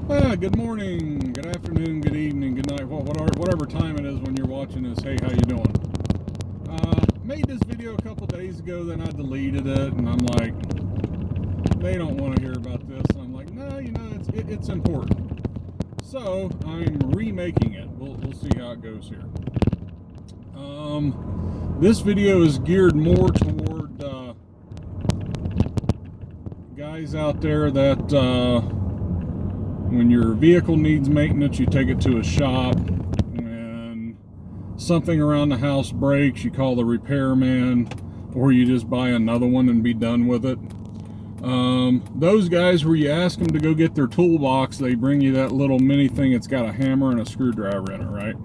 Good morning, good afternoon, good evening, good night, whatever time it is when you're watching this. Hey, how you doing? Made this video a couple days ago, then I deleted it, and I'm like, they don't want to hear about this. And I'm like, no, it's important. So I'm remaking it. We'll see how it goes here. This video is geared more toward guys out there that when your vehicle needs maintenance, you take it to a shop. When something around the house breaks, you call the repairman, or you just buy another one and be done with it. Those guys where you ask them to go get their toolbox, they bring you that little mini thing. It's got a hammer and a screwdriver in it, right?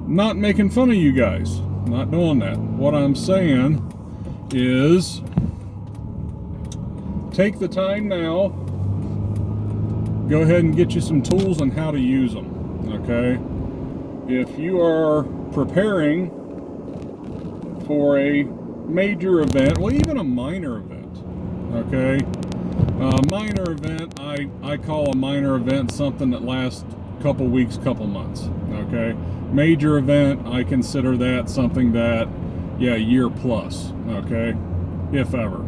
Not making fun of you guys. Not doing that. What I'm saying is take the time now. Go ahead and get you some tools on how to use them, okay? If you are preparing for a major event, well, even a minor event, okay? Minor event, I call a minor event something that lasts a couple weeks, couple months, okay? Major event, I consider that something that, yeah, a year plus, okay? If ever.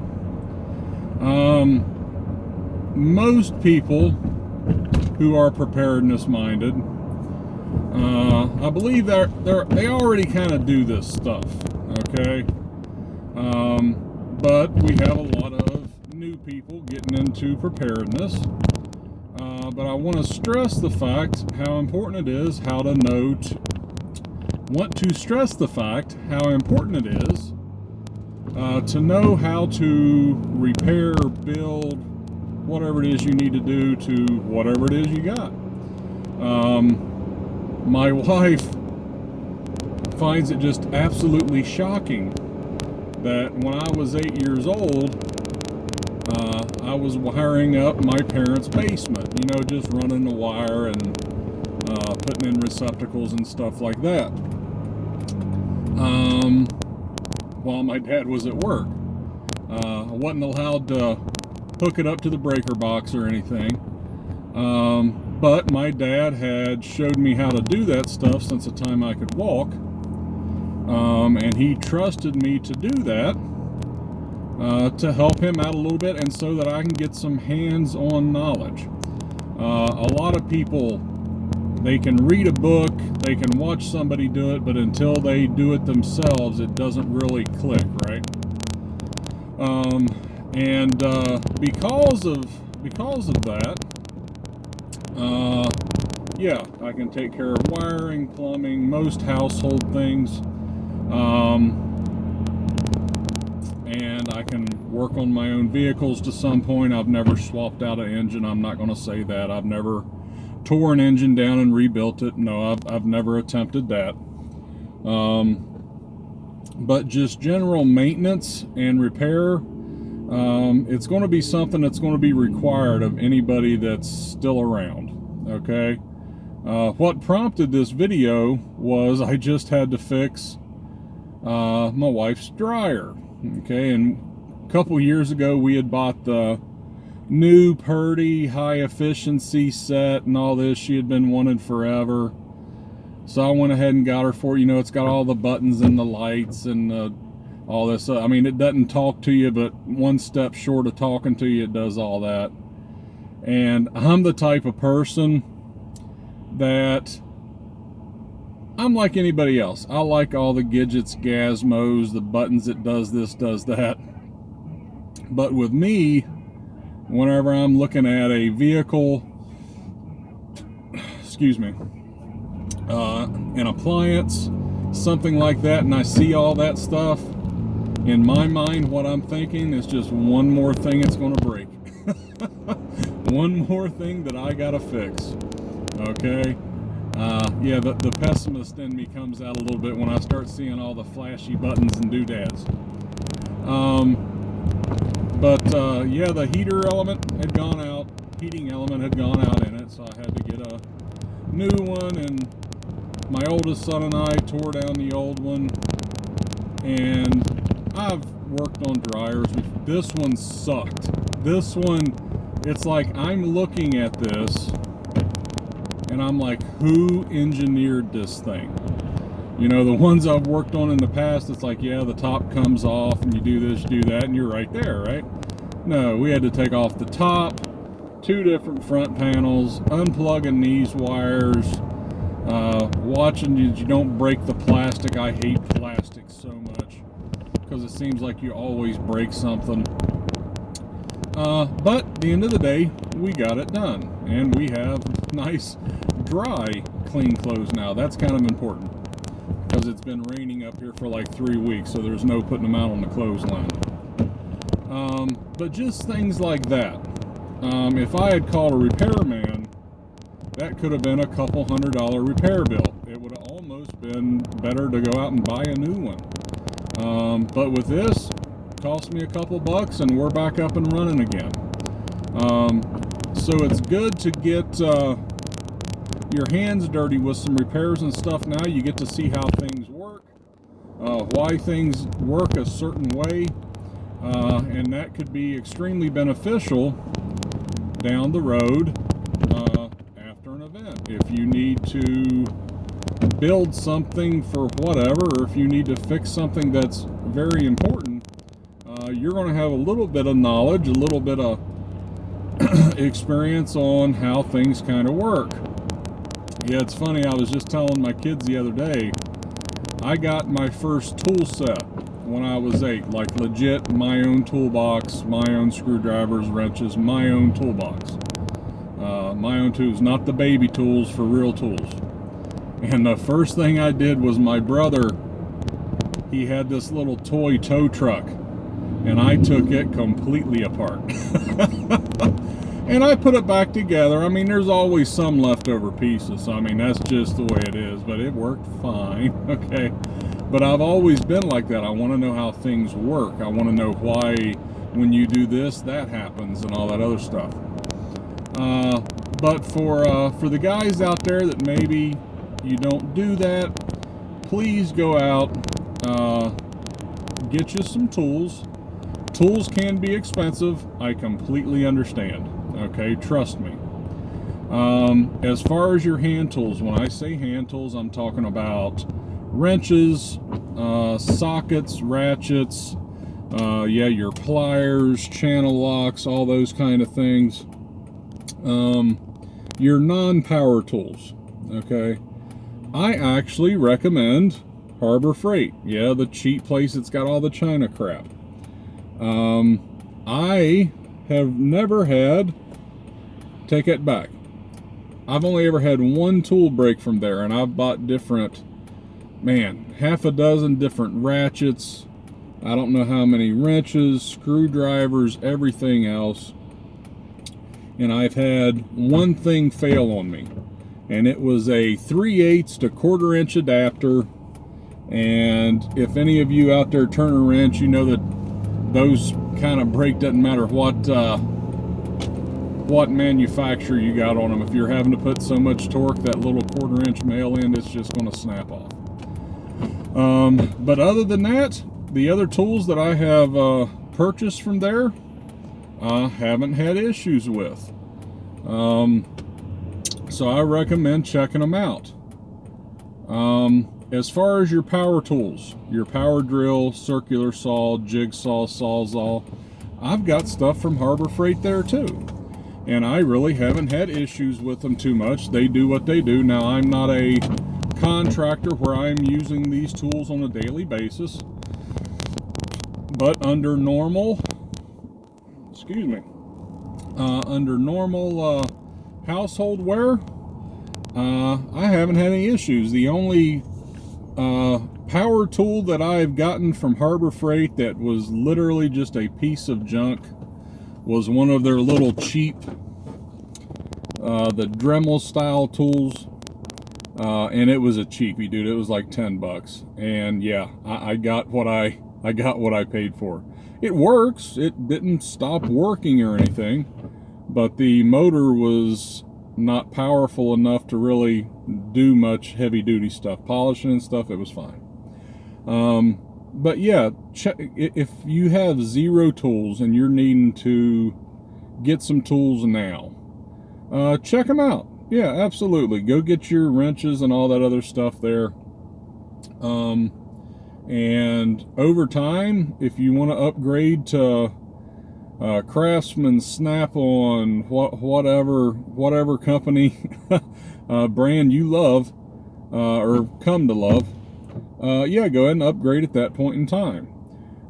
Most people who are preparedness minded, I believe they already kind of do this stuff, okay? But we have a lot of new people getting into preparedness. But I want to stress the fact how important it is how to to know how to repair, build, whatever it is you need to do to whatever it is you got. My wife finds it just absolutely shocking that when I was 8 years old, I was wiring up my parents' basement, just running the wire and putting in receptacles and stuff like that, while my dad was at work. I wasn't allowed to hook it up to the breaker box or anything, but my dad had showed me how to do that stuff since the time I could walk, and he trusted me to do that, to help him out a little bit and so that I can get some hands-on knowledge. A lot of people, they can read a book, they can watch somebody do it, but until they do it themselves, it doesn't really click, right? And because of that, yeah, I can take care of wiring, plumbing, most household things, and I can work on my own vehicles to some point. I've never swapped out an engine. I'm not going to say that. I've never tore an engine down and rebuilt it. No, I've never attempted that. But just general maintenance and repair, it's going to be something that's going to be required of anybody that's still around, okay? What prompted this video was I just had to fix my wife's dryer, okay? And a couple years ago we had bought the new Purdy high efficiency set and all this. She had been wanting forever, so I went ahead and got her for, it's got all the buttons and the lights and all this. I mean, it doesn't talk to you, but one step short of talking to you, it does all that. And I'm the type of person that I'm like anybody else. I like all the gadgets, gizmos, the buttons that does this, does that. But with me, whenever I'm looking at a vehicle, an appliance, something like that, and I see all that stuff, in my mind, what I'm thinking is just one more thing it's going to break. One more thing that I got to fix. Okay? Yeah, the pessimist in me comes out a little bit when I start seeing all the flashy buttons and doodads. Yeah, the heating element had gone out in it, so I had to get a new one, and my oldest son and I tore down the old one, and I've worked on dryers. This one sucked. This one It's like I'm looking at this and I'm like, who engineered this thing? You know, the ones I've worked on in the past, it's like, yeah, the top comes off and you do this, you do that, and you're right there, right? No, we had to take off the top, 2 different front panels, unplugging these wires, watching you don't break the plastic. I hate plastic so much because it seems like you always break something. But at the end of the day, we got it done, and we have nice, dry, clean clothes now. That's kind of important because it's been raining up here for like 3 weeks, so there's no putting them out on the clothesline. But just things like that. If I had called a repairman, that could have been a couple $100 repair bill. It would have almost been better to go out and buy a new one. But with this, it cost me a couple bucks and we're back up and running again. So it's good to get your hands dirty with some repairs and stuff. Now you get to see how things work, why things work a certain way, and that could be extremely beneficial down the road after an event. If you need to build something for whatever, or if you need to fix something that's very important, you're going to have a little bit of knowledge, a little bit of experience on how things kind of work. Yeah, it's funny, I was just telling my kids the other day, I got my first tool set when I was 8, like legit my own toolbox, my own screwdrivers, wrenches, my own toolbox. My own tools, not the baby tools, for real tools. And the first thing I did was my brother, he had this little toy tow truck, and I took it completely apart. And I put it back together. I mean, there's always some leftover pieces. I mean, that's just the way it is, but it worked fine, okay? But I've always been like that. I want to know how things work. I want to know why when you do this, that happens, and all that other stuff. But for the guys out there that maybe you don't do that, please go out, get you some tools. Tools can be expensive. I completely understand. Okay, trust me. As far as your hand tools, when I say hand tools, I'm talking about wrenches, sockets, ratchets, yeah, your pliers, channel locks, all those kind of things. Your non-power tools, okay? I actually recommend Harbor Freight. Yeah, the cheap place that's got all the China crap. I have never had, take it back, I've only ever had one tool break from there, and I've bought different, man, half a dozen different ratchets, I don't know how many wrenches, screwdrivers, everything else, and I've had one thing fail on me, and it was a 3/8 to 1/4 inch adapter. And if any of you out there turn a wrench, you know that those kind of break, doesn't matter what manufacturer you got on them. If you're having to put so much torque, that little 1/4 inch male end, it's just going to snap off. But other than that, the other tools that I have purchased from there, haven't had issues with. So I recommend checking them out. As far as your power tools, your power drill, circular saw, jigsaw, sawzall, I've got stuff from Harbor Freight there too. And I really haven't had issues with them too much. They do what they do. Now, I'm not a contractor where I'm using these tools on a daily basis. But under normal, under normal household wear, I haven't had any issues. The only power tool that I've gotten from Harbor Freight that was literally just a piece of junk was one of their little cheap, the Dremel style tools, and it was a cheapie, dude. It was like 10 bucks, and yeah, I got what I paid for. It works. It didn't stop working or anything, but the motor was not powerful enough to really do much heavy duty stuff, polishing and stuff. It was fine. But yeah, check if you have zero tools and you're needing to get some tools now. Check them out. Yeah, absolutely. Go get your wrenches and all that other stuff there. And over time, if you want to upgrade to Craftsman, Snap-on, whatever company brand you love or come to love, yeah, go ahead and upgrade at that point in time.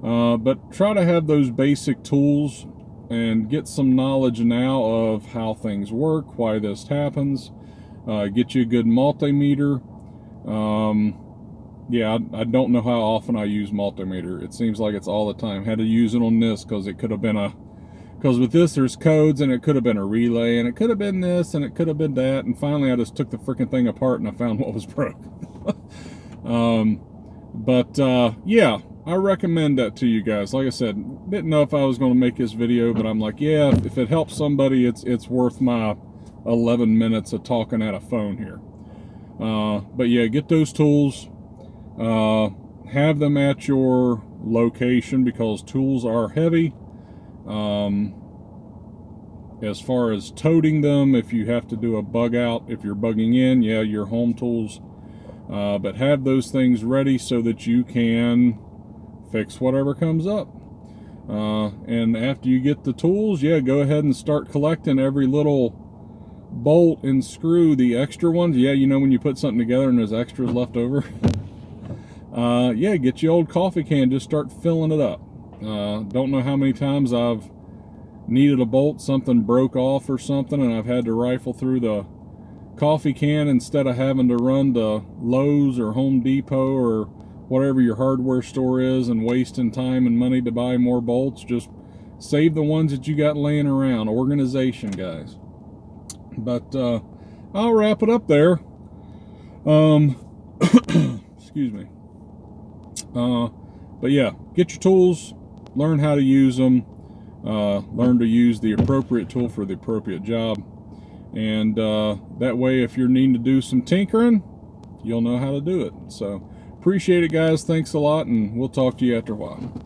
But try to have those basic tools and get some knowledge now of how things work, why this happens. Get you a good multimeter. Yeah, I don't know how often I use multimeter. It seems like it's all the time. Had to use it on this because it could have been because with this there's codes, and it could have been a relay, and it could have been this, and it could have been that, and finally I just took the freaking thing apart and I found what was broke. Yeah, I recommend that to you guys. Like I said, didn't know if I was going to make this video, but I'm like, yeah, if it helps somebody, it's worth my 11 minutes of talking at a phone here. But yeah, get those tools. Have them at your location because tools are heavy. As far as toting them, if you have to do a bug out, if you're bugging in, yeah, your home tools. But have those things ready so that you can fix whatever comes up. And after you get the tools, yeah, go ahead and start collecting every little bolt and screw, the extra ones. Yeah, you know when you put something together and there's extras left over. Yeah, get your old coffee can, just start filling it up. Don't know how many times I've needed a bolt, something broke off or something, and I've had to rifle through the coffee can instead of having to run to Lowe's or Home Depot or whatever your hardware store is and wasting time and money to buy more bolts. Just save the ones that you got laying around. Organization, guys. But I'll wrap it up there. Excuse me. But yeah, get your tools, learn how to use them, learn to use the appropriate tool for the appropriate job, and that way if you're needing to do some tinkering, you'll know how to do it. So appreciate it, guys. Thanks a lot, and we'll talk to you after a while.